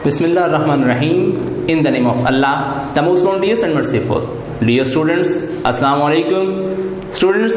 Bismillah ar-Rahman ar-Rahim. In the name of Allah, the most bounteous and merciful. Dear students, Assalamu alaikum. Students,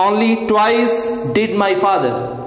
Only twice did my father,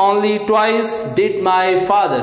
Only twice did my father,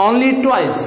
Only twice,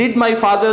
Did my father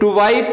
to wipe,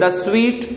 the sweat,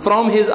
from his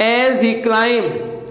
as he climbed,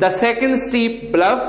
the second steep bluff,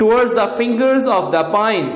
towards the fingers of the pine,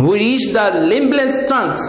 We reached the limbless trunks,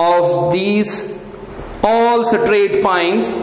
Of these all straight pines,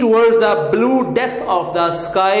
towards the blue depth of the sky,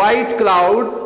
white cloud,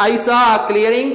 I saw a clearing,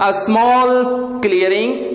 a small clearing,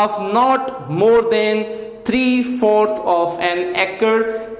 of not more than 3/4 of an acre,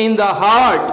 in the heart,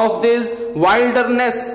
of this wilderness,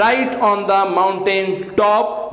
right on the mountain top,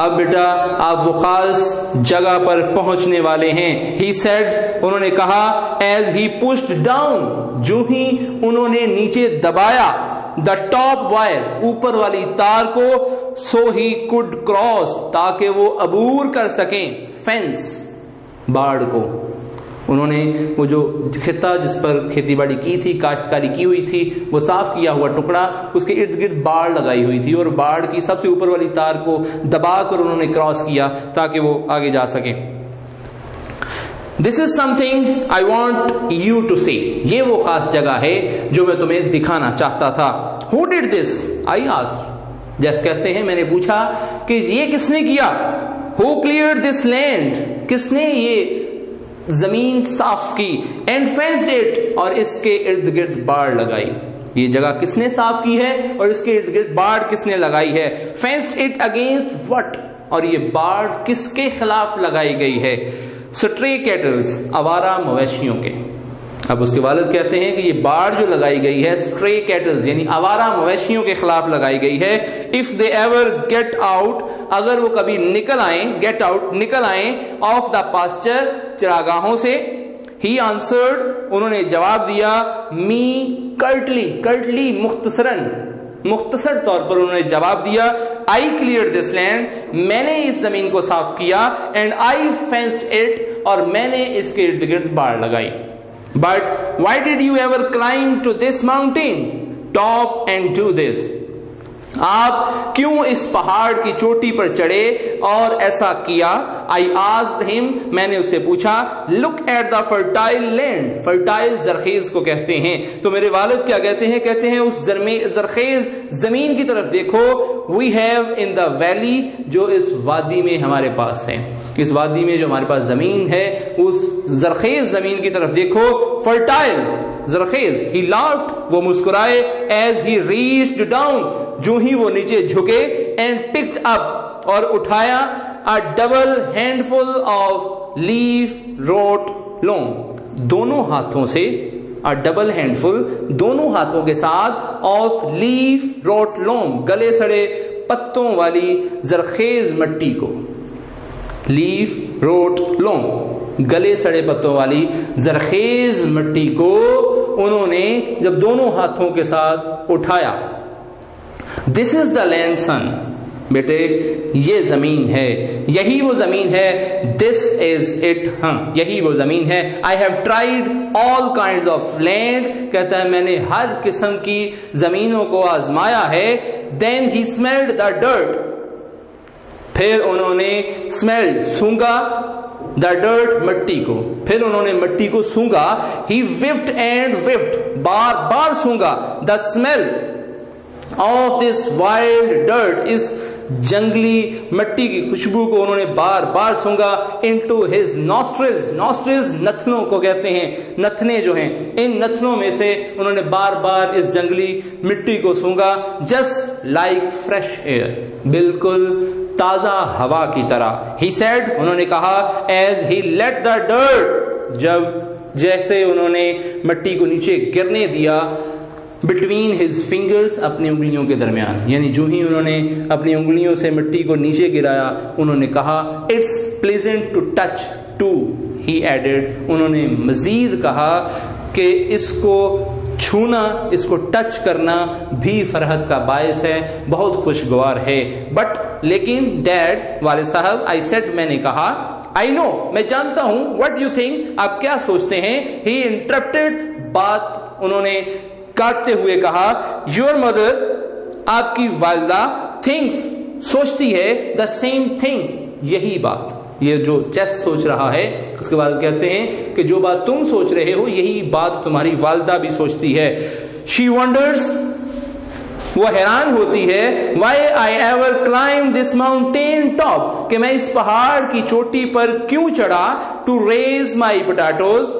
اب بیٹا آپ وہ خاص جگہ پر پہنچنے والے ہیں. He said, انہوں نے کہا, as he pushed down, جو ہی انہوں نے نیچے دبایا, the top wire, اوپر والی تار کو, so he could cross, تاکہ وہ عبور کر سکیں, fence, باڑ کو. انہوں نے وہ جو خطہ جس پر کھیتی باڑی کی تھی, کاشتکاری کی ہوئی تھی, وہ صاف کیا ہوا ٹکڑا, اس کے ارد گرد باڑ لگائی ہوئی تھی, اور باڑ کی سب سے اوپر والی تار کو دبا کر انہوں نے کراس کیا تاکہ وہ آگے جا سکیں. This is something I want you to see. یہ وہ خاص جگہ ہے جو میں تمہیں دکھانا چاہتا تھا. Who did this? I asked. جیسے کہتے ہیں میں نے پوچھا کہ یہ کس نے کیا. Who cleared this land? کس نے یہ زمین صاف کی, اینڈ fenced it, اور اس کے ارد گرد باڑ لگائی. یہ جگہ کس نے صاف کی ہے اور اس کے ارد گرد باڑ کس نے لگائی ہے. fenced it against what, اور یہ باڑ کس کے خلاف لگائی گئی ہے. stray cattle, آوارہ مویشیوں کے. اب اس کے والد کہتے ہیں کہ یہ باڑ جو لگائی گئی ہے stray cattle یعنی آوارہ مویشیوں کے خلاف لگائی گئی ہے. if they ever get out, اگر وہ کبھی نکل آئیں, get out, نکل آئیں, of the pasture, چراگاہوں سے. he answered, انہوں نے جواب دیا, me curtly, curtly مختصراً, مختصر طور پر انہوں نے جواب دیا, I cleared this land, میں نے اس زمین کو صاف کیا, and I fenced it, اور میں نے اس کے ارد گرد باڑ لگائی. But why did you ever climb to this mountain top and do this? آپ کیوں اس پہاڑ کی چوٹی پر چڑھے اور ایسا کیا. I asked him, میں نے اس سے پوچھا, look at the fertile land, fertile زرخیز کو کہتے ہیں. تو میرے والد کیا کہتے ہیں, کہتے ہیں اس زرخیز زمین کی طرف دیکھو. we have in the valley, جو اس وادی میں ہمارے پاس ہے, اس وادی میں جو ہمارے پاس زمین ہے اس زرخیز زمین کی طرف دیکھو. fertile زرخیز. he laughed, وہ مسکرائے, as he reached down, جو ہی وہ نیچے جھکے, and picked up, اور اٹھایا, a double handful of leaf wrought loam, دونوں ہاتھوں سے, a double handful, دونوں ہاتھوں کے ساتھ, of leaf wrought loam, گلے سڑے پتوں والی زرخیز مٹی کو. leaf wrought loam, گلے سڑے پتوں والی زرخیز مٹی کو انہوں نے جب دونوں ہاتھوں کے ساتھ اٹھایا. This is the land, son, بیٹے یہ زمین ہے, یہی وہ زمین ہے. This is it, ہاں یہی وہ زمین ہے. I have tried all kinds of land, کہتا ہے میں نے ہر قسم کی زمینوں کو آزمایا ہے. Then he smelled the dirt, پھر انہوں نے smelled, سونگا, the dirt, مٹی کو, پھر انہوں نے مٹی کو سونگا. He whiffed and whiffed, bar bar سونگا. The smell of this wild dirt, اس جنگلی مٹی کی خوشبو کو انہوں نے بار بار سونگا. into his nostrils, nostrils نتنوں کو کہتے ہیں, نتنے جو ہیں, ان نتنوں میں سے انہوں نے بار بار اس جنگلی مٹی کو سونگا. just like fresh air, بالکل تازہ ہوا کی طرح. he said, انہوں نے کہا, as he let the dirt, جب جیسے انہوں نے مٹی کو نیچے گرنے دیا, between his fingers, اپنی انگلیوں کے درمیان, یعنی جو ہی انہوں نے اپنی انگلیوں سے مٹی کو نیچے گرایا, انہوں نے کہا, it's pleasant to touch too, he added, انہوں نے مزید کہا کہ اس کو چھونا, اس کو ٹچ کرنا بھی فرحت کا باعث ہے, بہت خوشگوار ہے. بٹ لیکن ڈیڈ, والد صاحب, I said, میں نے کہا, I know, میں جانتا ہوں, what do you think, آپ کیا سوچتے ہیں. he interrupted, بات انہوں نے کاٹتے ہوئے کہا, your mother, آپ کی والدہ, thinks, سوچتی ہے, the same thing, یہی بات. یہ جو چیس سوچ رہا ہے, اس کے بعد کہتے ہیں کہ جو بات تم سوچ رہے ہو یہی بات تمہاری والدہ بھی سوچتی ہے. she wonders, وہ حیران ہوتی ہے, why I ever climbed this mountain top, کہ میں اس پہاڑ کی چوٹی پر کیوں چڑھا, to raise my potatoes,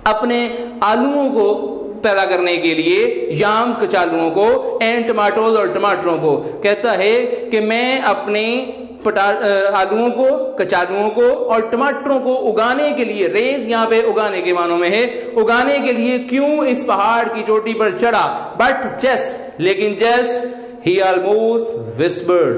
اپنے آلوؤں کو پیدا کرنے کے لیے, یامز, کچالوؤں کو, اینڈ ٹماٹوز, اور ٹماٹروں کو. کہتا ہے کہ میں اپنے آلوؤں کو, کچالوؤں کو اور ٹماٹروں کو اگانے کے لیے, ریز یہاں پہ اگانے کے معنوں میں ہے, اگانے کے لیے کیوں اس پہاڑ کی چوٹی پر چڑھا. بٹ جس, لیکن جس, he almost whispered,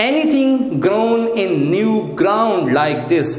anything grown in new ground like this,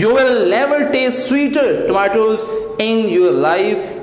You will never taste sweeter tomatoes in your life,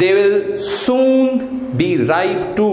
They will soon be ripe too,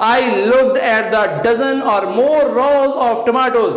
I looked at the dozen or more rows of tomatoes,